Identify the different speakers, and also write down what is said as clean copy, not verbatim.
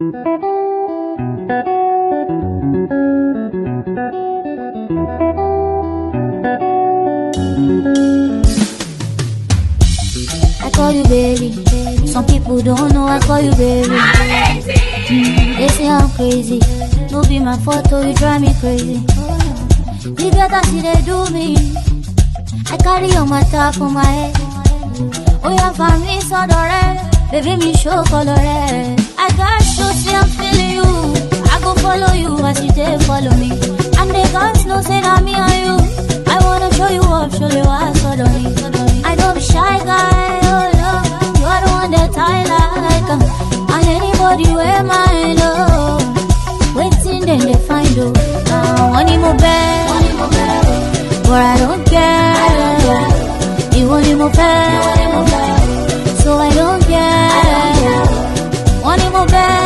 Speaker 1: I call you baby. Some people don't know I call you baby. They say I'm crazy. No be my photo, you drive me crazy. You get that see they do me. I carry on my top on my head. Oh yeah, for me so red. Baby me show color red. I got to see I'm feeling you. I go follow you as you take follow me. And they guys know say that me and you. I wanna show you up, show you what's on me. I don't be shy guy, oh no. You are the one that I like. And anybody wear my love. Waiting then they find you. Money more bad, but I don't care. You want more bad, so I don't care. Money more bad.